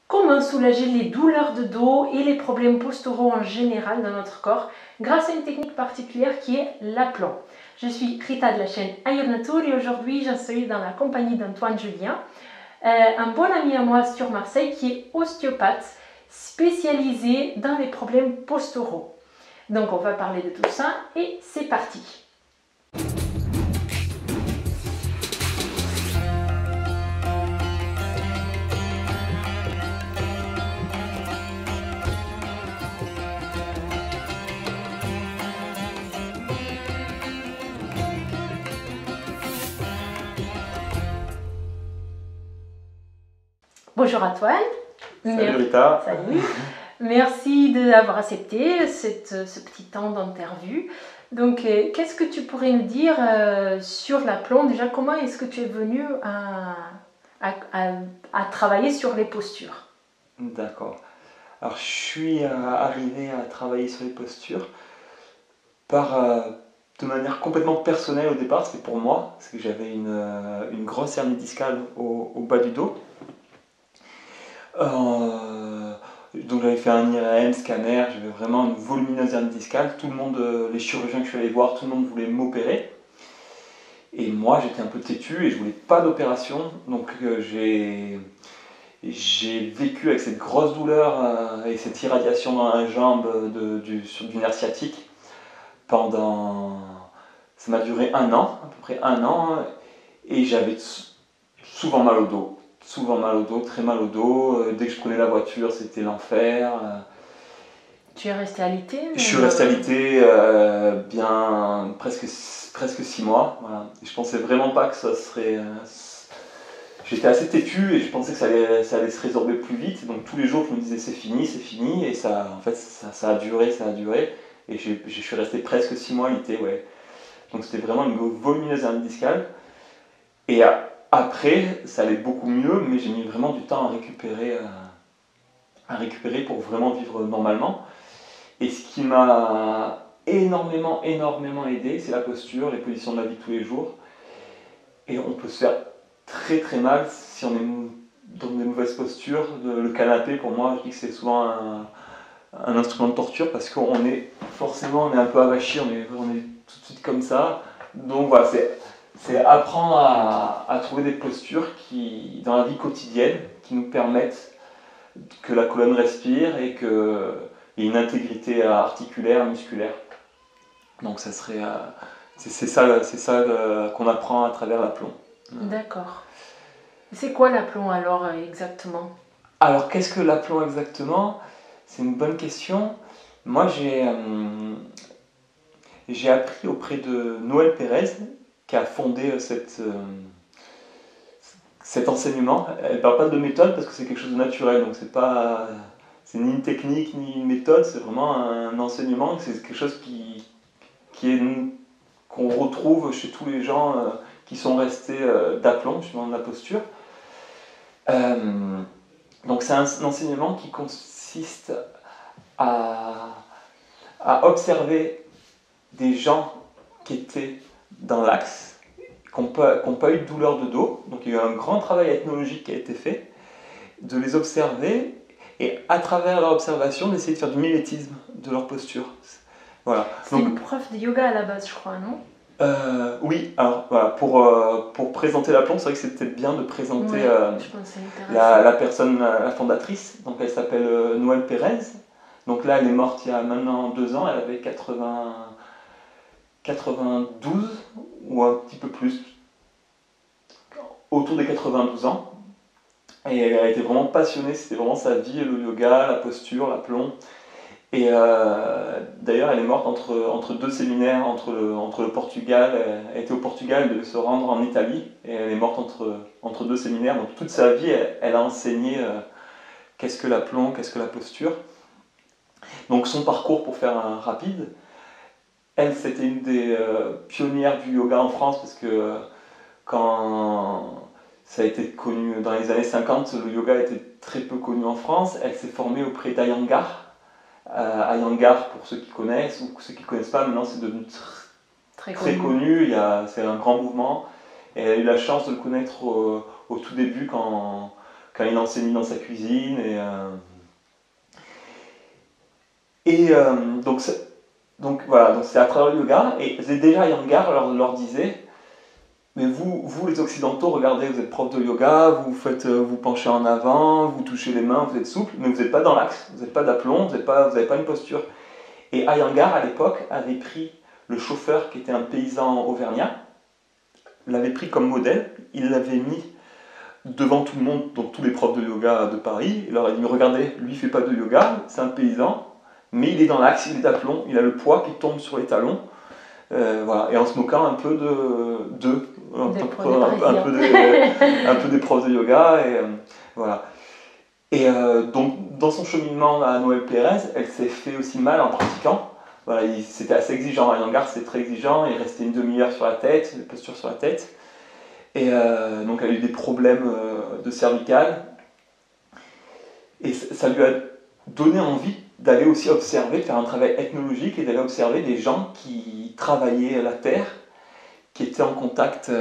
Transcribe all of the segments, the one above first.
Comment soulager les douleurs de dos et les problèmes posturaux en général dans notre corps grâce à une technique particulière qui est l'aplomb. Je suis Rita de la chaîne Ayurnatur et aujourd'hui je suis dans la compagnie d'Antoine Julien, un bon ami à moi sur Marseille qui est ostéopathe spécialisé dans les problèmes posturaux. Donc on va parler de tout ça et c'est parti. Bonjour Antoine. Salut Rita. Salut. Merci d'avoir accepté ce petit temps d'interview. Donc, qu'est-ce que tu pourrais nous dire sur l'aplomb? Déjà, comment est-ce que tu es venu à travailler sur les postures? D'accord. Alors, je suis arrivé à travailler sur les postures de manière complètement personnelle au départ. C'était pour moi, parce que j'avais une grosse hernie discale au bas du dos. Donc j'avais fait un IRM, scanner, j'avais vraiment une volumineuse hernie discale. Tout le monde, les chirurgiens que je suis allé voir, tout le monde voulait m'opérer. Et moi j'étais un peu têtu et je voulais pas d'opération. Donc j'ai vécu avec cette grosse douleur et cette irradiation dans la jambe du nerf sciatique pendant... Ça m'a duré un an, à peu près un an, et j'avais souvent mal au dos. Souvent mal au dos, très mal au dos. Dès que je prenais la voiture, c'était l'enfer. Tu es resté alité? Je suis resté alité bien presque 6 mois. Voilà. Et je pensais vraiment pas que ça serait... J'étais assez têtu et je pensais que ça allait se résorber plus vite. Donc tous les jours, je me disais c'est fini. Et ça, en fait, ça a duré. Et je suis resté presque 6 mois alité, ouais. Donc c'était vraiment une volumineuse hernie discale. Et après, ça allait beaucoup mieux, mais j'ai mis vraiment du temps à récupérer pour vraiment vivre normalement. Et ce qui m'a énormément aidé, c'est la posture, les positions de la vie de tous les jours. Et on peut se faire très très mal si on est dans des mauvaises postures. Le canapé, pour moi, je dis que c'est souvent un instrument de torture parce qu'on est forcément un peu avachi, on est tout de suite comme ça. Donc voilà, c'est apprendre à trouver des postures qui, dans la vie quotidienne, qui nous permettent que la colonne respire et qu'il y ait une intégrité articulaire, musculaire. Donc ça serait, c'est ça qu'on apprend à travers l'aplomb. D'accord. C'est quoi l'aplomb alors exactement? Alors qu'est-ce que l'aplomb exactement? C'est une bonne question. Moi j'ai appris auprès de Noël Pérez qui a fondé cet enseignement. Elle ne parle pas de méthode parce que c'est quelque chose de naturel, donc c'est ni une technique ni une méthode, c'est vraiment un enseignement, c'est quelque chose qu'on retrouve chez tous les gens qui sont restés d'aplomb, justement de la posture. Donc c'est un enseignement qui consiste à observer des gens qui étaient dans l'axe, qui n'ont pas eu de douleur de dos. Donc il y a eu un grand travail ethnologique qui a été fait, de les observer et à travers leur observation d'essayer de faire du mimétisme de leur posture. Voilà. C'est une prof de yoga à la base, je crois, non? Oui, alors voilà, pour présenter l'aplomb, c'est vrai que c'est peut-être bien de présenter la personne, la fondatrice. Donc elle s'appelle Noël Pérez. Donc là, elle est morte il y a maintenant 2 ans, elle avait 92 ou un petit peu plus, autour des 92 ans. Et elle a été vraiment passionnée, c'était vraiment sa vie, le yoga, la posture, l'aplomb. Et d'ailleurs, elle est morte entre deux séminaires, entre le Portugal. Elle était au Portugal, elle devait se rendre en Italie, et elle est morte entre deux séminaires. Donc toute sa vie, elle a enseigné qu'est-ce que l'aplomb, qu'est-ce que la posture. Donc son parcours, pour faire un rapide, elle, c'était une des pionnières du yoga en France, parce que quand ça a été connu dans les années 50, le yoga était très peu connu en France. Elle s'est formée auprès d'Iyengar. Iyengar, pour ceux qui connaissent, ou ceux qui ne connaissent pas, maintenant c'est devenu très connu. C'est un grand mouvement. Et elle a eu la chance de le connaître au tout début, quand quand il enseignait dans sa cuisine. Donc voilà, donc c'est à travers le yoga. Et déjà Iyengar leur disait, mais vous les occidentaux, regardez, vous êtes prof de yoga, vous penchez en avant, vous touchez les mains, vous êtes souple, mais vous n'êtes pas dans l'axe, vous n'êtes pas d'aplomb, vous n'avez pas une posture. Et Iyengar, à l'époque, avait pris le chauffeur qui était un paysan auvergnat, l'avait pris comme modèle, il l'avait mis devant tout le monde, donc tous les profs de yoga de Paris, il leur a dit, mais regardez, lui il fait pas de yoga, c'est un paysan, mais il est dans l'axe, il est d'aplomb, il a le poids qui tombe sur les talons, voilà. Et en se moquant un peu un peu des profs de yoga, et voilà. Et donc dans son cheminement à Noël Pérez, elle s'est fait aussi mal en pratiquant. Voilà, c'était assez exigeant, Iyengar c'était très exigeant, il restait une demi-heure sur la tête, des postures sur la tête. Et donc elle a eu des problèmes de cervicales. Et ça lui a donné envie d'aller aussi observer, de faire un travail ethnologique et d'aller observer des gens qui travaillaient la terre, qui étaient en contact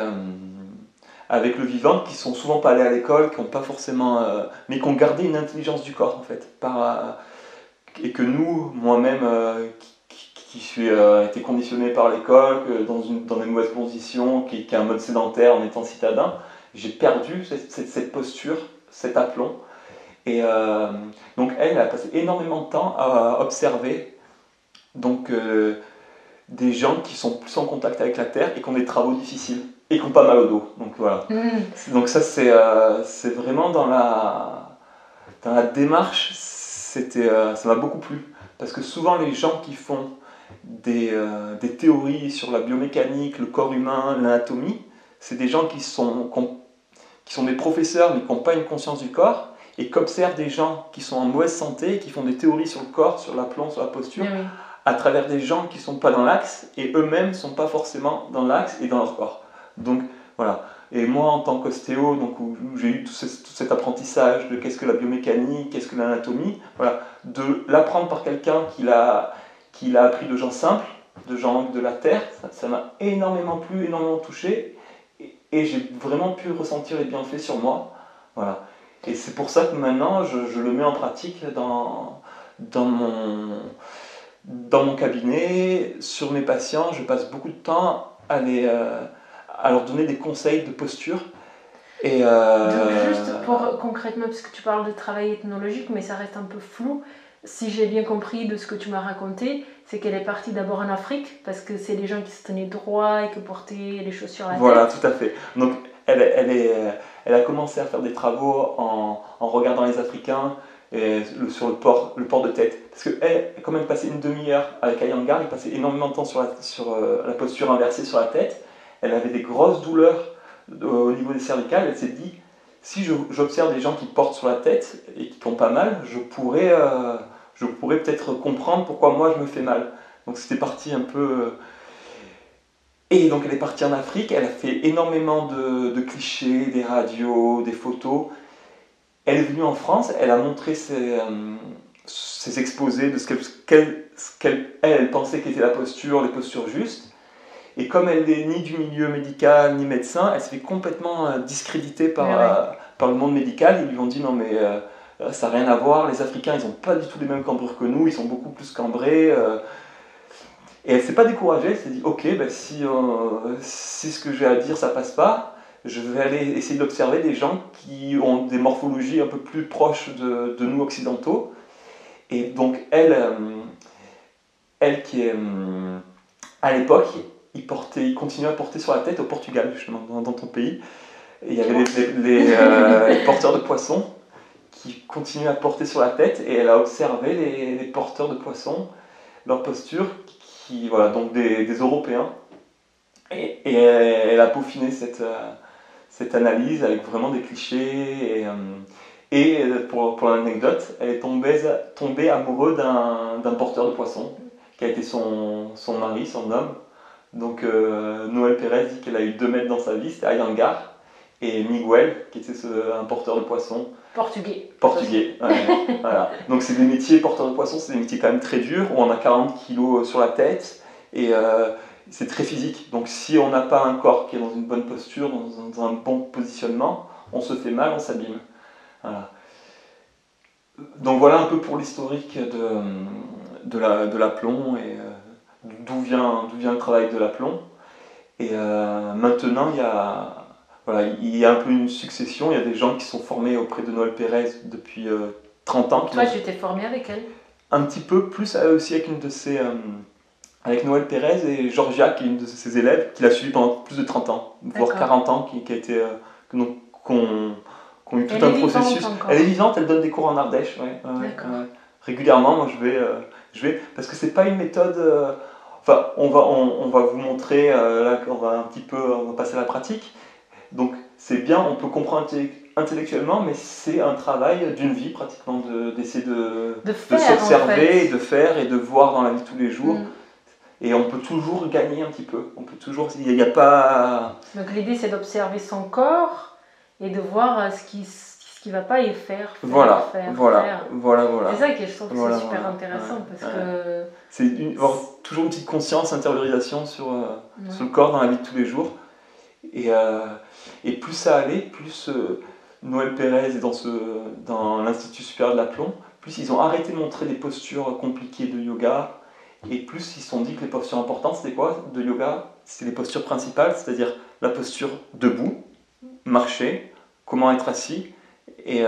avec le vivant, qui sont souvent pas allés à l'école, qui n'ont pas forcément, mais qui ont gardé une intelligence du corps en fait, et que nous, moi-même, qui suis été conditionné par l'école, dans des mauvaises conditions, qui est un mode sédentaire en étant citadin, j'ai perdu cette posture, cet aplomb. Et donc elle a passé énormément de temps à observer donc, des gens qui sont plus en contact avec la terre et qui ont des travaux difficiles et qui n'ont pas mal au dos. Donc voilà. Donc ça c'est vraiment dans la démarche, ça m'a beaucoup plu. Parce que souvent les gens qui font des théories sur la biomécanique, le corps humain, l'anatomie, c'est des gens qui sont des professeurs mais qui n'ont pas une conscience du corps et qui observent des gens qui sont en mauvaise santé, qui font des théories sur le corps, sur l'aplomb, sur la posture, à travers des gens qui ne sont pas dans l'axe et eux-mêmes ne sont pas forcément dans l'axe et dans leur corps. Donc voilà. Et moi en tant qu'ostéo, donc, où j'ai eu tout cet apprentissage de qu'est-ce que la biomécanique, qu'est-ce que l'anatomie, voilà, de l'apprendre par quelqu'un qui l'a appris de gens simples, de gens de la terre, ça m'a énormément plu, énormément touché, et j'ai vraiment pu ressentir les bienfaits sur moi. Voilà. Et c'est pour ça que maintenant je le mets en pratique dans mon cabinet, sur mes patients. Je passe beaucoup de temps à leur donner des conseils de posture. Et donc juste pour concrètement, parce que tu parles de travail ethnologique, mais ça reste un peu flou, si j'ai bien compris de ce que tu m'as raconté, c'est qu'elle est partie d'abord en Afrique, parce que c'est des gens qui se tenaient droit et qui portaient les choses sur la tête. Voilà, tout à fait. Donc elle a commencé à faire des travaux en regardant les Africains sur le port de tête. Parce que comme elle passait une demi-heure avec Iyengar, elle passait énormément de temps sur la posture inversée sur la tête. Elle avait des grosses douleurs au niveau des cervicales. Elle s'est dit, si j'observe des gens qui portent sur la tête et qui ont pas mal, je pourrais peut-être comprendre pourquoi moi je me fais mal. Donc c'était parti un peu... Et donc elle est partie en Afrique, elle a fait énormément de clichés, des radios, des photos. Elle est venue en France, elle a montré ses exposés de ce qu'elle pensait qu'était la posture, les postures justes. Et comme elle n'est ni du milieu médical ni médecin, elle s'est fait complètement discréditer par le monde médical. Ils lui ont dit non mais ça n'a rien à voir, les Africains ils n'ont pas du tout les mêmes cambrures que nous, ils sont beaucoup plus cambrés. Et elle ne s'est pas découragée, elle s'est dit ok, ben si ce que j'ai à dire ça passe pas, je vais aller essayer d'observer des gens qui ont des morphologies un peu plus proches de nous occidentaux. Et donc elle qui est à l'époque, il continuait à porter sur la tête au Portugal, justement, dans ton pays. Et il y avait les porteurs de poissons qui continuaient à porter sur la tête, et elle a observé les porteurs de poissons, leur posture, voilà, donc des Européens. Et elle a peaufiné cette analyse avec vraiment des clichés. Et pour l'anecdote, elle est tombée amoureuse d'un porteur de poissons, qui a été son mari, son homme. Donc Noël Pérez dit qu'elle a eu 2 maîtres dans sa vie, c'était Iyengar et Miguel, qui était un porteur de poissons. Portugais. Ouais, voilà. Donc c'est des métiers, porteurs de poissons, c'est des métiers quand même très durs, où on a 40 kilos sur la tête, et c'est très physique. Donc si on n'a pas un corps qui est dans une bonne posture, dans un bon positionnement, on se fait mal, on s'abîme. Voilà. Donc voilà un peu pour l'historique de l'aplomb et d'où vient le travail de l'aplomb. Et maintenant, il y a un peu une succession. Il y a des gens qui sont formés auprès de Noël Pérez depuis 30 ans. Toi, tu t'es formée avec elle? Un petit peu plus aussi avec avec Noël Pérez et Georgia, qui est une de ses élèves, qui l'a suivi pendant plus de 30 ans, voire 40 ans, qui a été, qu'on eu tout un processus. Elle est vivante, elle donne des cours en Ardèche, régulièrement. Moi, je vais parce que c'est pas une méthode. Enfin, on va vous montrer là, on va passer à la pratique. Donc, c'est bien, on peut comprendre intellectuellement, mais c'est un travail d'une vie pratiquement d'essayer de s'observer, de faire et de voir dans la vie de tous les jours. Et on peut toujours gagner un petit peu. On peut toujours, il n'y a pas. Donc l'idée c'est d'observer son corps et de voir ce qui va pas et faire. Voilà. C'est ça que je trouve que c'est super intéressant parce que. C'est avoir toujours une petite conscience, intériorisation sur le corps dans la vie de tous les jours. Et plus ça allait, plus Noël Pérez est dans l'Institut supérieur de l'aplomb, plus ils ont arrêté de montrer des postures compliquées de yoga. Et plus ils se sont dit que les postures importantes, c'était quoi de yoga? C'est les postures principales, c'est-à-dire la posture debout, marcher, comment être assis et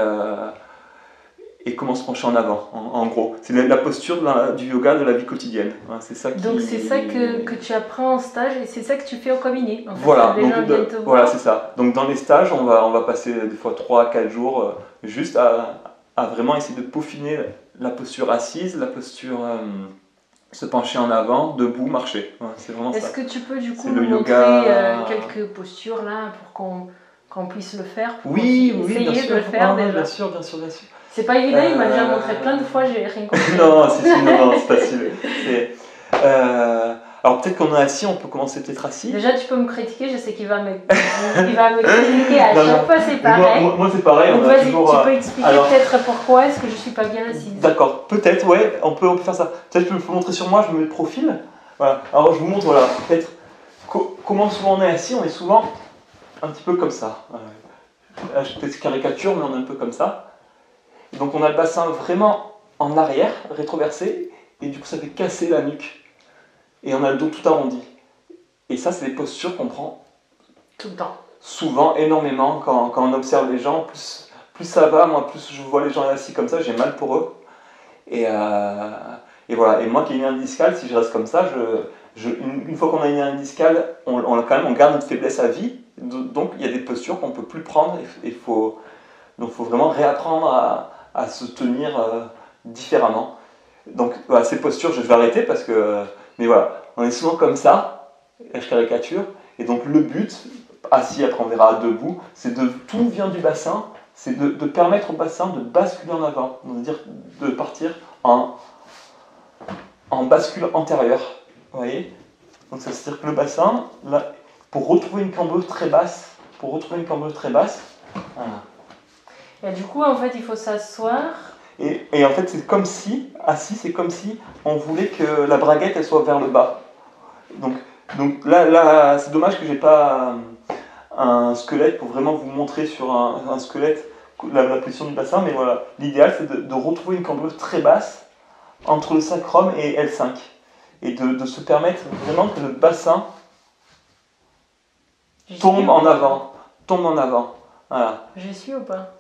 comment se pencher en avant, en gros. C'est la posture du yoga de la vie quotidienne. Hein, c'est ça donc c'est ça que tu apprends en stage et c'est ça que tu fais au cabinet. En fait, voilà, voilà, c'est ça. Donc dans les stages, on va passer des fois 3 à 4 jours juste à vraiment essayer de peaufiner la posture assise, la posture... se pencher en avant, debout, marcher. Ouais, c'est vraiment ça. Est-ce que tu peux du coup nous montrer quelques postures là pour qu'on puisse le faire? Oui, essayer bien sûr. de le faire déjà. Bien sûr. C'est pas évident, il m'a déjà montré plein de fois, j'ai rien compris. non, c'est facile. Alors peut-être qu'on est assis, on peut commencer peut-être assis. Déjà tu peux me critiquer, je sais qu'il va me critiquer à chaque fois, c'est pareil. Moi c'est pareil. Donc vas-y, tu peux expliquer peut-être pourquoi est-ce que je suis pas bien assise. D'accord, peut-être, ouais, on peut faire ça. Peut-être que je peux montrer sur moi, je me mets de profil. Voilà. Alors je vous montre, voilà, peut-être comment souvent on est assis, on est souvent un petit peu comme ça. Là, peut-être caricature, mais on est un peu comme ça. Et donc on a le bassin vraiment en arrière, rétroversé, et du coup ça fait casser la nuque. Et on a le dos tout arrondi. Et ça, c'est des postures qu'on prend tout le temps. Souvent, énormément, quand on observe les gens. Plus ça va, moi, plus je vois les gens assis comme ça, j'ai mal pour eux. Et voilà. Et moi qui ai une hernie discale, si je reste comme ça, une fois qu'on a une hernie discale, on garde notre faiblesse à vie. Donc, il y a des postures qu'on ne peut plus prendre. Donc, faut vraiment réapprendre à se tenir différemment. Donc, voilà, ces postures, je vais arrêter parce que... Mais voilà, on est souvent comme ça, je caricature, et donc le but, assis, après on verra debout, c'est tout vient du bassin, c'est de permettre au bassin de basculer en avant, c'est-à-dire de partir en bascule antérieure, vous voyez? Donc ça veut dire que le bassin, là, pour retrouver une cambrure très basse, voilà. Et du coup, en fait, il faut s'asseoir. Et en fait, c'est comme si on voulait que la braguette elle soit vers le bas. Donc là c'est dommage que j'ai pas un squelette pour vraiment vous montrer sur un squelette la position du bassin, mais voilà, l'idéal c'est de retrouver une cambrure très basse entre le sacrum et L5 et de se permettre vraiment que le bassin tombe en avant. Voilà. Je suis ou pas?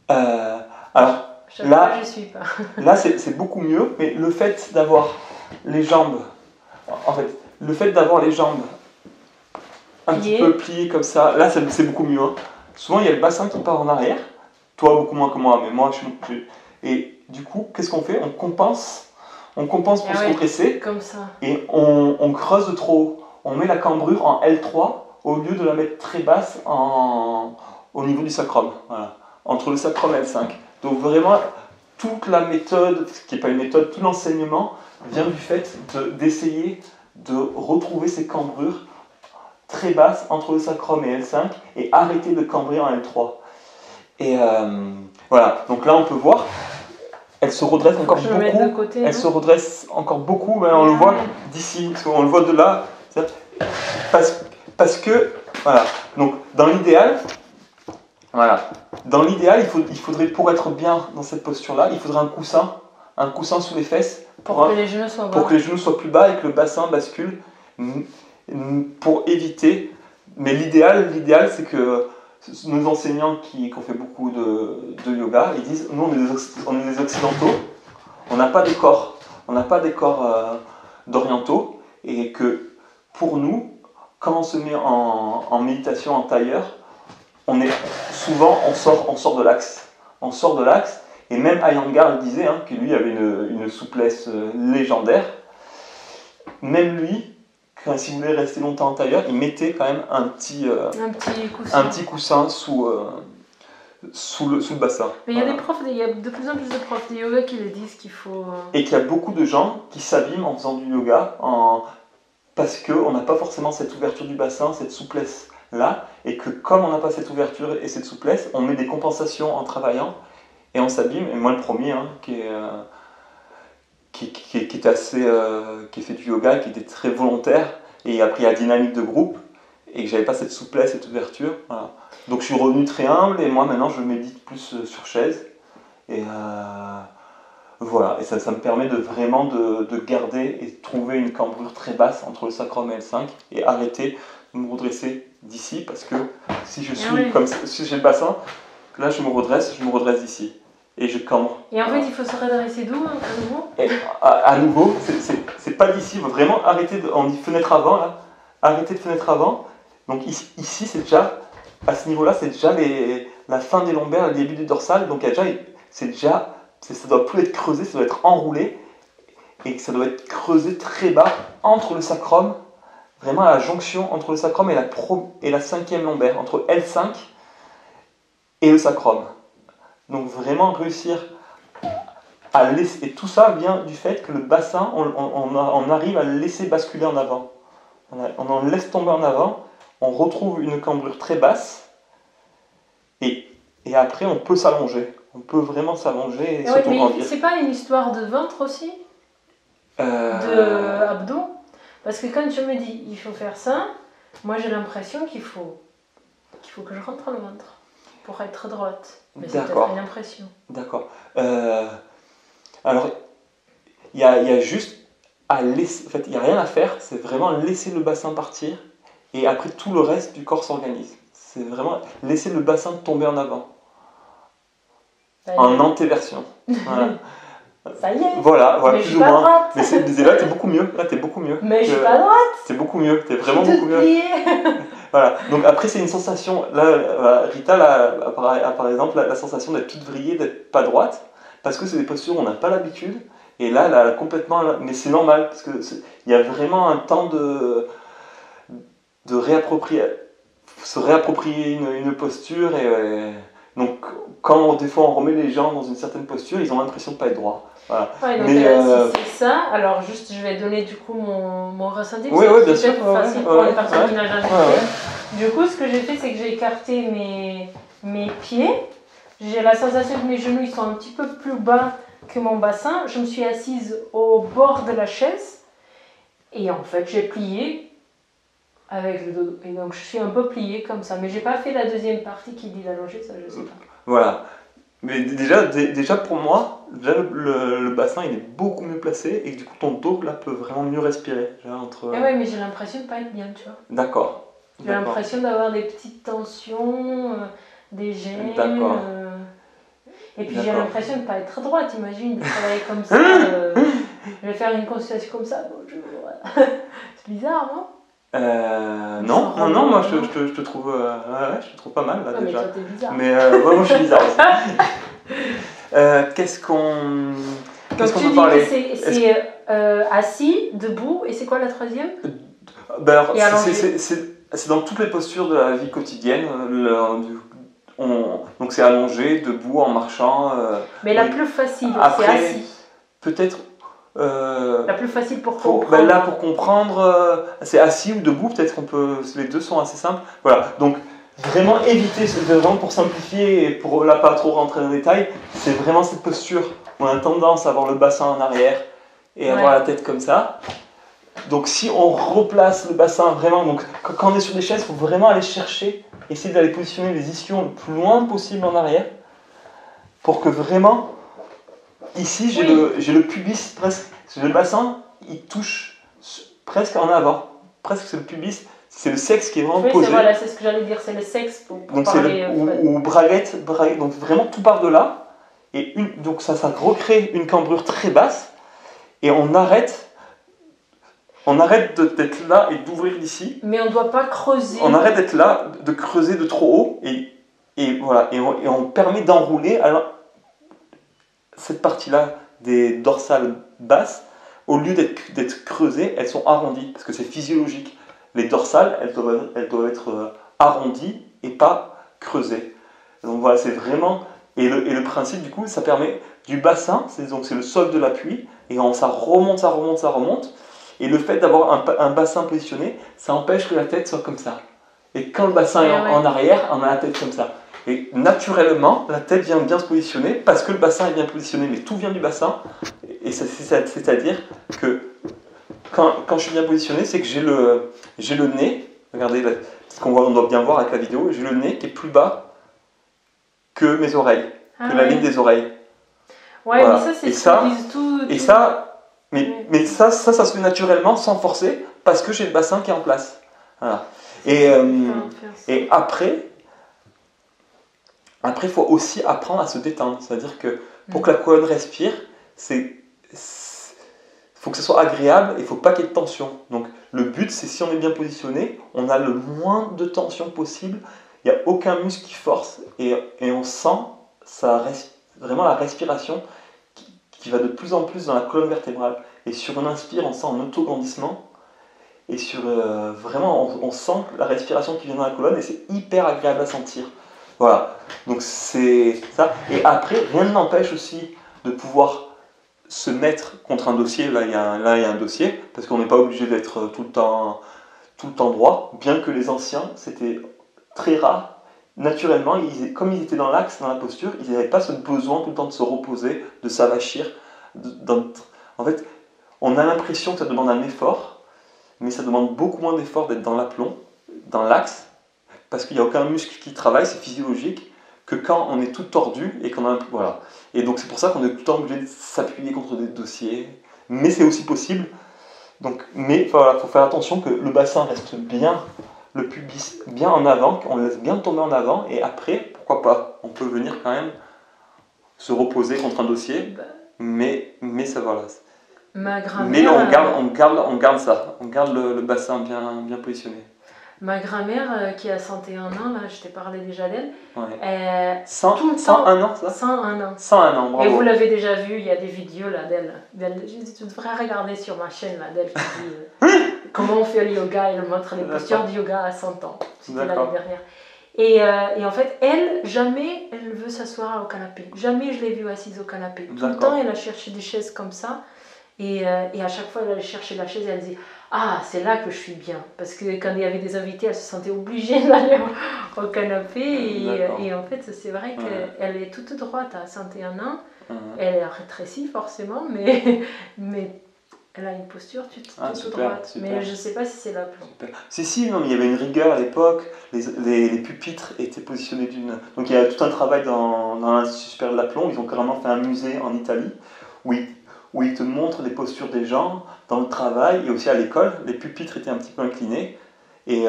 Alors là, je suis pas. Là, c'est beaucoup mieux, mais le fait d'avoir les jambes, un petit peu pliées comme ça, là, c'est beaucoup mieux. Hein. Souvent, il y a le bassin qui part en arrière. Toi, beaucoup moins que moi, mais moi, et du coup, qu'est-ce qu'on fait? On compense pour se compresser. Comme ça. Et on creuse trop haut. On met la cambrure en L3 au lieu de la mettre très basse au niveau du sacrum. Voilà. Entre le sacrum et L5. Donc vraiment, toute la méthode, ce qui n'est pas une méthode, tout l'enseignement vient du fait d'essayer de retrouver ces cambrures très basses entre le sacrum et L5 et arrêter de cambrer en L3. Et voilà, donc là on peut voir, elle se redresse encore beaucoup. Mais on le voit d'ici, parce qu'on le voit de là, parce que, voilà, donc dans l'idéal, Voilà. Dans l'idéal, il faudrait, pour être bien dans cette posture-là, il faudrait un coussin sous les fesses Pour que les genoux soient bas. pour que les genoux soient plus bas et que le bassin bascule, pour éviter. Mais l'idéal, c'est que nos enseignants qui ont fait beaucoup de yoga, ils disent, nous on est des occidentaux, on n'a pas des corps, d'orientaux, et que pour nous, quand on se met en méditation en tailleur, on sort de l'axe. On sort de l'axe, et même Iyengar le disait, que lui avait une souplesse légendaire. Même lui, s'il voulait rester longtemps en tailleur, il mettait quand même un petit coussin sous le bassin. Mais il y a il y a de plus en plus de profs de yoga qui le disent qu'il faut... Et qu'il y a beaucoup de gens qui s'abîment en faisant du yoga parce qu'on n'a pas forcément cette ouverture du bassin, cette souplesse-là, et que comme on n'a pas cette ouverture et cette souplesse, on met des compensations en travaillant, et on s'abîme. Et moi le premier, qui fait du yoga, qui était très volontaire, et a appris la dynamique de groupe, et que j'avais pas cette souplesse, cette ouverture. Voilà. Donc je suis revenu très humble, et moi maintenant je médite plus sur chaise. Et voilà, et ça me permet vraiment de garder et de trouver une cambrure très basse entre le sacrum et L5, et arrêter de me redresser d'ici, parce que si je suis comme si j'ai le bassin, là je me redresse d'ici. Et je cambre. Et en fait, il faut se redresser d'où, à nouveau ? À nouveau, c'est pas d'ici, il faut vraiment arrêter, on dit fenêtre avant, là, arrêter de fenêtre avant. Donc ici, c'est déjà, à ce niveau-là, c'est déjà la fin des lombaires, le début du dorsal, donc ça doit plus être creusé, ça doit être enroulé, et ça doit être creusé très bas, entre le sacrum, vraiment à la jonction entre le sacrum et la cinquième lombaire, entre L5 et le sacrum. Donc vraiment réussir à laisser... Et tout ça vient du fait que le bassin, on arrive à le laisser basculer en avant. On en laisse tomber en avant, on retrouve une cambrure très basse, et après on peut s'allonger. On peut vraiment s'allonger et s'auto-grandir. Mais c'est pas une histoire de ventre aussi ? De abdos ? Parce que quand tu me dis il faut faire ça, moi j'ai l'impression qu'il faut que je rentre le ventre pour être droite. Mais c'est peut-être une impression. D'accord. Alors, il y a juste à laisser... En fait, il n'y a rien à faire, c'est vraiment laisser le bassin partir, et après tout le reste du corps s'organise. C'est vraiment laisser le bassin tomber en avant. En antéversion. Voilà. Ça y est. Voilà, mais plus ou moins. Mais là, t'es beaucoup mieux. Mais je suis pas droite. T'es beaucoup mieux. T'es vraiment beaucoup mieux. Voilà. Donc après, c'est une sensation. Là, Rita a par exemple la sensation d'être toute vrillée, d'être pas droite, parce que c'est des postures où on n'a pas l'habitude. Et là, elle a complètement. Mais c'est normal, parce que il y a vraiment un temps de se réapproprier une posture, et donc quand des fois on remet les gens dans une certaine posture, ils ont l'impression de pas être droit. Voilà. Ouais, donc si c'est ça, alors juste je vais donner du coup mon ressenti, oui, bien sûr. C'est facile pour les personnes qui n'ont jamais fait. Du coup, ce que j'ai fait, c'est que j'ai écarté mes pieds. J'ai la sensation que mes genoux ils sont un petit peu plus bas que mon bassin. Je me suis assise au bord de la chaise et en fait j'ai plié avec le dos. Et donc je suis un peu pliée comme ça. Mais j'ai pas fait la deuxième partie qui dit d'allonger, ça je sais pas. Voilà. Mais déjà pour moi, le bassin il est beaucoup mieux placé, et du coup ton dos là peut vraiment mieux respirer. Ouais, mais j'ai l'impression de pas être bien, tu vois. D'accord. J'ai l'impression d'avoir des petites tensions, des gênes. D'accord. Et puis j'ai l'impression de ne pas être droite, imagine, de travailler comme ça. Je vais faire une consultation comme ça, bonjour. C'est bizarre, non ? Non, moi je te trouve, je te trouve pas mal là déjà. Mais toi t'es bizarre. Mais moi je suis bizarre aussi. Qu'est-ce qu'on peut parler ? C'est assis, debout, et c'est quoi la troisième ? C'est dans toutes les postures de la vie quotidienne. Donc c'est allongé, debout, en marchant. Mais la plus facile, après, c'est assis. Peut-être. La plus facile pour comprendre. Là, pour comprendre, c'est assis ou debout, peut-être les deux sont assez simples. Voilà, donc vraiment éviter, vraiment pour simplifier et pour là pas trop rentrer dans les détails, c'est vraiment cette posture où on a tendance à avoir le bassin en arrière et avoir la tête comme ça. Donc si on replace le bassin vraiment, donc quand on est sur des chaises, il faut vraiment aller chercher, essayer d'aller positionner les ischions le plus loin possible en arrière, pour que vraiment, ici j'ai le pubis presque, le bassin il touche presque en avant, presque c'est le pubis, c'est le sexe qui est vraiment posé. Voilà, c'est ce que j'allais dire, c'est le sexe pour donc parler. Ou braguette, donc vraiment tout part de là, et donc ça recrée une cambrure très basse, et on arrête d'être là et d'ouvrir d'ici. Mais on ne doit pas creuser. On arrête d'être là, de creuser de trop haut, et voilà, et on permet d'enrouler. Alors, cette partie-là des dorsales basses, au lieu d'être creusées, elles sont arrondies, parce que c'est physiologique. Les dorsales, elles doivent être arrondies et pas creusées. Donc voilà, c'est vraiment... Et le principe, du coup, ça permet du bassin, c'est le sol de l'appui, et ça remonte. Et le fait d'avoir un bassin positionné, ça empêche que la tête soit comme ça. Et quand le bassin est en arrière, on a la tête comme ça. Et naturellement, la tête vient bien se positionner parce que le bassin est bien positionné, mais tout vient du bassin. Et c'est-à-dire que quand je suis bien positionné, c'est que j'ai le nez, regardez, parce on doit bien voir avec la vidéo, j'ai le nez qui est plus bas que mes oreilles, la ligne des oreilles. Ouais, voilà. Mais ça, c'est ce qu'ils disent tout. Et ça... Mais ça se fait naturellement, sans forcer, parce que j'ai le bassin qui est en place. Voilà. Et après, il faut aussi apprendre à se détendre. C'est-à-dire que pour que la colonne respire, faut que ce soit agréable et il ne faut pas qu'il y ait de tension. Donc le but, c'est si on est bien positionné, on a le moins de tension possible, il n'y a aucun muscle qui force, et on sent vraiment la respiration qui va de plus en plus dans la colonne vertébrale. Et sur une inspire, on sent un autograndissement. Et vraiment, on sent la respiration qui vient dans la colonne et c'est hyper agréable à sentir. Voilà. Donc c'est ça. Et après, rien ne n'empêche aussi de pouvoir se mettre contre un dossier. Là, il y a un dossier, parce qu'on n'est pas obligé d'être tout le temps droit. Bien que les anciens, c'était très rare. Naturellement, comme ils étaient dans l'axe, dans la posture, ils n'avaient pas ce besoin tout le temps de se reposer, de s'avachir. En fait, on a l'impression que ça demande un effort, mais ça demande beaucoup moins d'effort d'être dans l'aplomb, dans l'axe, parce qu'il n'y a aucun muscle qui travaille, c'est physiologique, que quand on est tout tordu et qu'on a voilà. Et donc c'est pour ça qu'on est tout le temps obligé de s'appuyer contre des dossiers, mais c'est aussi possible. Mais voilà, faut faire attention que le bassin reste bien, le pubis bien en avant, qu'on le laisse bien tomber en avant, et après, pourquoi pas, on peut venir quand même se reposer contre un dossier, mais ça voilà. Ma grand-mère, mais on garde ça, on garde le bassin bien positionné. Ma grand-mère qui a 101 ans, là, je t'ai parlé déjà d'elle. Ouais. 101 ans, ça 101 ans. 101 ans, bravo. Et vous l'avez déjà vu, il y a des vidéos là d'elle. Tu devrais regarder sur ma chaîne là d'elle qui dit comment on fait le yoga, elle montre les postures du yoga à 100 ans. C'était l'année dernière. Et en fait, jamais elle veut s'asseoir au canapé. Jamais je l'ai vue assise au canapé. Tout le temps, elle a cherché des chaises comme ça. Et à chaque fois, elle allait chercher la chaise et elle disait « Ah, c'est là que je suis bien ». Parce que quand il y avait des invités, elle se sentait obligée d'aller au canapé. Et en fait, c'est vrai qu'elle est toute droite à 101 ans. Elle a rétréci forcément, mais elle a une posture toute droite. Super. Mais je ne sais pas si c'est l'aplomb. Si, non, mais il y avait une rigueur à l'époque. Les pupitres étaient positionnés d'une... Donc il y a tout un travail dans l'Institut supérieur de l'aplomb. Ils ont carrément fait un musée en Italie où ils te montrent les postures des gens dans le travail et aussi à l'école. Les pupitres étaient un petit peu inclinés. Et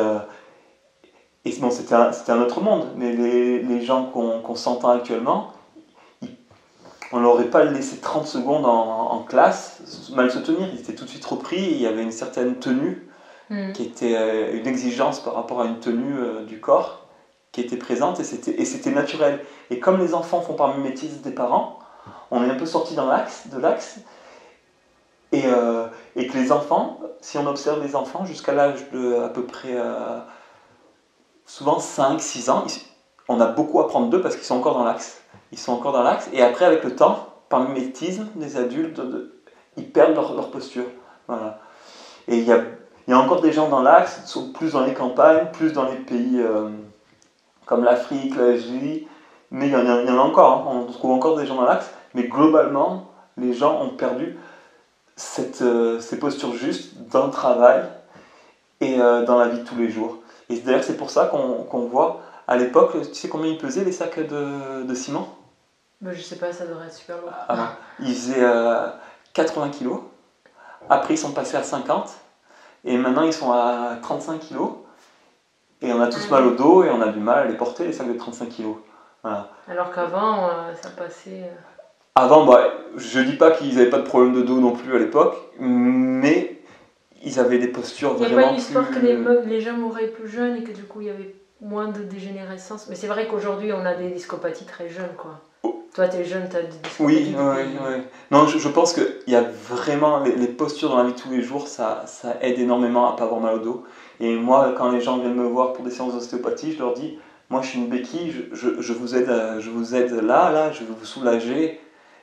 bon, c'était un autre monde. Mais les gens qu'on s'entend actuellement, on n'aurait pas laissé 30 secondes en classe mal se tenir. Ils étaient tout de suite repris. Et il y avait une certaine tenue qui était une exigence par rapport à une tenue du corps qui était présente et c'était naturel. Et comme les enfants font par mimétisme des parents, on est un peu sorti de l'axe et que les enfants, si on observe les enfants jusqu'à l'âge de à peu près souvent 5-6 ans, on a beaucoup à apprendre d'eux parce qu'ils sont encore dans l'axe. Ils sont encore dans l'axe et après avec le temps, par mimétisme, les adultes, ils perdent leur posture. Voilà. Et il y a encore des gens dans l'axe, plus dans les campagnes, plus dans les pays comme l'Afrique, l'Asie, mais il y en a encore, hein. On trouve encore des gens dans l'axe, mais globalement, les gens ont perdu ces postures justes dans le travail et dans la vie de tous les jours. Et d'ailleurs, c'est pour ça qu'on voit, à l'époque, tu sais combien ils pesaient les sacs de ciment? Je sais pas, ça devrait être super lourd. Avant, ils faisaient 80 kilos. Après, ils sont passés à 50. Et maintenant, ils sont à 35 kilos. Et on a tous mal au dos et on a du mal à les porter, les sacs de 35 kilos. Voilà. Alors qu'avant, ça passait... Avant, je dis pas qu'ils n'avaient pas de problème de dos non plus à l'époque, mais ils avaient des postures Il n'y a vraiment pas une histoire plus... que les gens mouraient plus jeunes et que du coup, il y avait moins de dégénérescence. Mais c'est vrai qu'aujourd'hui, on a des discopathies très jeunes, quoi. Toi, t'es jeune, t'as des discopathies. Oui. Non, je pense qu'il y a vraiment les postures dans la vie de tous les jours, ça aide énormément à pas avoir mal au dos. Et moi, quand les gens viennent me voir pour des séances d'ostéopathie, je leur dis, moi je suis une béquille, je vous aide là, je vais vous soulager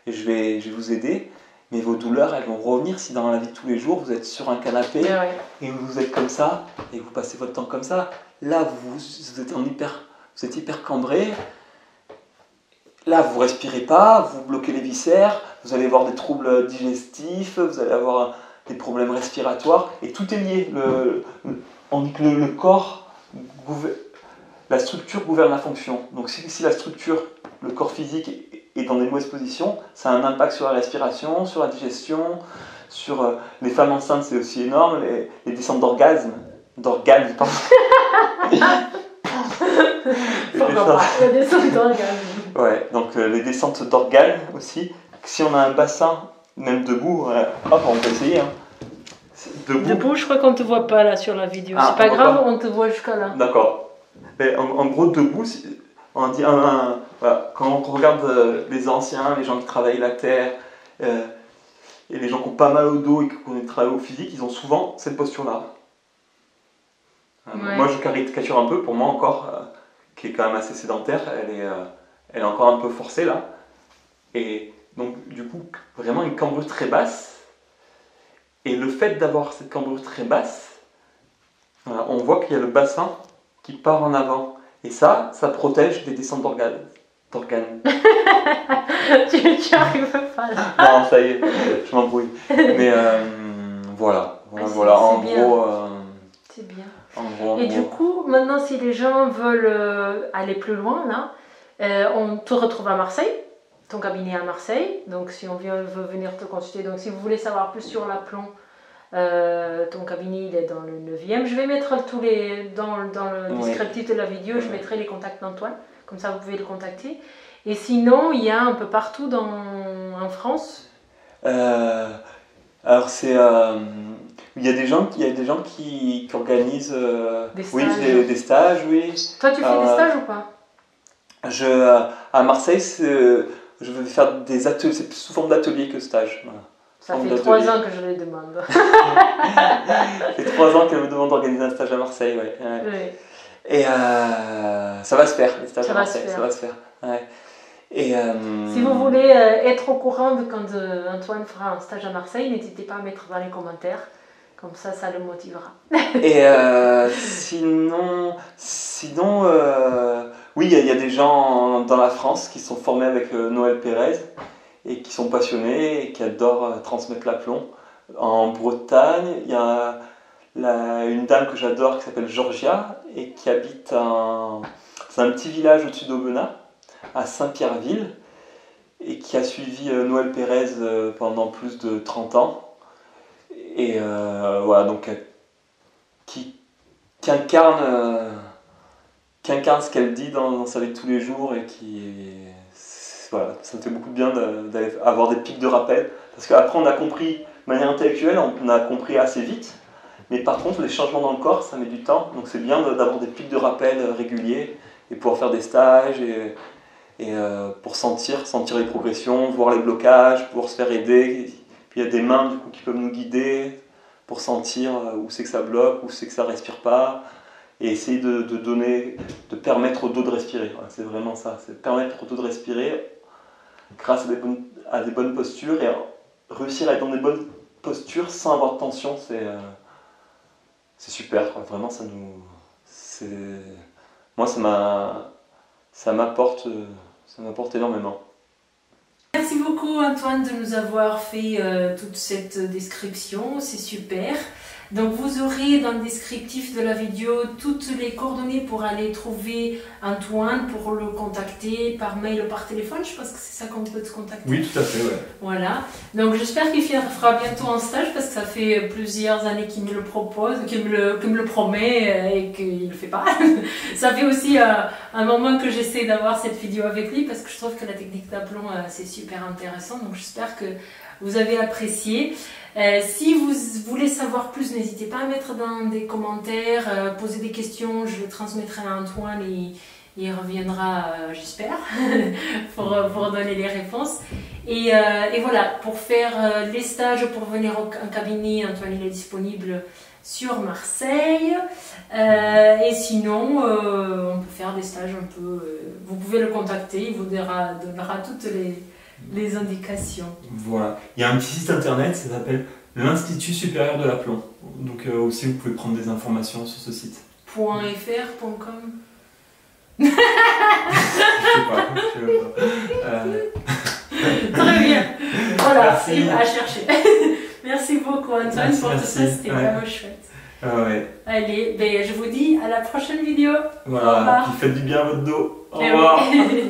et je vais vous aider. Mais vos douleurs, elles vont revenir si dans la vie de tous les jours, vous êtes sur un canapé et vous êtes comme ça et vous passez votre temps comme ça. Là, vous êtes hyper cambré. Là, vous ne respirez pas, vous bloquez les viscères, vous allez avoir des troubles digestifs, vous allez avoir des problèmes respiratoires, et tout est lié. On dit que le corps, la structure gouverne la fonction. Donc si la structure, le corps physique est dans des mauvaises positions, ça a un impact sur la respiration, sur la digestion, sur les femmes enceintes, c'est aussi énorme, les descentes d'organes, pardon. Les descentes d'organes. Ouais, donc les descentes d'organes aussi. Si on a un bassin, même debout, hop, on peut essayer. Hein. Debout, je crois qu'on ne te voit pas là sur la vidéo. C'est pas grave, on te voit jusqu'à là. D'accord. Mais en gros, debout, on dit voilà, quand on regarde les anciens, les gens qui travaillent la terre, et les gens qui ont pas mal au dos et qui ont des travaux physiques, ils ont souvent cette posture-là. Moi, je caricature un peu, pour moi encore, qui est quand même assez sédentaire, elle est encore un peu forcée là. Et donc, du coup, vraiment une cambrure très basse. Et le fait d'avoir cette cambrure très basse, voilà, on voit qu'il y a le bassin qui part en avant. Et ça protège des descentes d'organes. Tu arrives pas là. Non, ça y est, je m'embrouille. Mais voilà. En gros. C'est bien. Et du coup, maintenant, si les gens veulent aller plus loin, là, on te retrouve à Marseille, ton cabinet est à Marseille. Donc, si on veut venir te consulter, donc si vous voulez savoir plus sur l'aplomb, ton cabinet il est dans le 9e. Je vais mettre dans le descriptif de la vidéo, je mettrai les contacts d'Antoine, comme ça vous pouvez le contacter. Et sinon, il y a un peu partout en France. Alors c'est il y a des gens qui organisent des stages, oui. Toi, tu fais des stages ou pas? À Marseille, je vais faire des ateliers, c'est sous forme d'atelier que stage. Voilà. Ça fait 3 ans que je les demande. Ça fait 3 ans qu'elle me demande d'organiser un stage à Marseille, ouais. Oui. Et ça va se faire, les stages à Marseille, ça va se faire. Ouais. Et si vous voulez être au courant de quand Antoine fera un stage à Marseille, n'hésitez pas à mettre dans les commentaires, comme ça le motivera. Et sinon oui, il y a des gens dans la France qui sont formés avec Noël Pérez et qui sont passionnés et qui adorent transmettre l'aplomb. En Bretagne, il y a une dame que j'adore qui s'appelle Georgia et qui habite c'est un petit village au-dessus d'Aubenas, à Saint-Pierreville, et qui a suivi Noël Pérez pendant plus de 30 ans. Et voilà, donc qui incarne ce qu'elle dit dans sa vie de tous les jours et voilà, ça me fait beaucoup de bien d'aller avoir des pics de rappel, parce qu'après on a compris de manière intellectuelle, on a compris assez vite, mais par contre les changements dans le corps ça met du temps, donc c'est bien d'avoir des pics de rappel réguliers et pouvoir faire des stages et pour sentir les progressions, voir les blocages, pouvoir se faire aider. Puis il y a des mains du coup qui peuvent nous guider pour sentir où c'est que ça bloque, où c'est que ça respire pas, et essayer de permettre au dos de respirer. Voilà, c'est vraiment ça, c'est permettre au dos de respirer grâce à des bonnes postures, et réussir à être dans des bonnes postures sans avoir de tension, c'est super. Quoi. Vraiment, moi ça m'apporte énormément. Merci beaucoup. beaucoup Antoine de nous avoir fait toute cette description, c'est super. Donc vous aurez dans le descriptif de la vidéo toutes les coordonnées pour aller trouver Antoine, pour le contacter par mail ou par téléphone. Je pense que c'est ça qu'on peut te contacter. Oui, tout à fait, ouais. Voilà. Donc j'espère qu'il fera bientôt un stage parce que ça fait plusieurs années qu'il me le propose, qu'il me le promet et qu'il ne le fait pas. Ça fait aussi un moment que j'essaie d'avoir cette vidéo avec lui parce que je trouve que la technique d'aplomb c'est super intéressant. Donc j'espère que vous avez apprécié. Si vous voulez savoir plus, n'hésitez pas à mettre dans des commentaires, poser des questions, je les transmettrai à Antoine et il reviendra, j'espère, pour donner les réponses. Et voilà, pour faire les stages, pour venir en cabinet, Antoine il est disponible sur Marseille. Et sinon, on peut faire des stages un peu... vous pouvez le contacter, il vous donnera toutes les indications. Voilà. Il y a un petit site internet, ça s'appelle l'Institut supérieur de l'aplomb. Donc aussi vous pouvez prendre des informations sur ce site. .fr.com. Je sais pas. Très bien. Voilà, Merci. à chercher. Merci beaucoup Antoine pour tout ça, c'était vraiment chouette. Ouais. Allez, ben, je vous dis à la prochaine vidéo. Voilà, puis faites du bien à votre dos. Au Eh revoir. oui.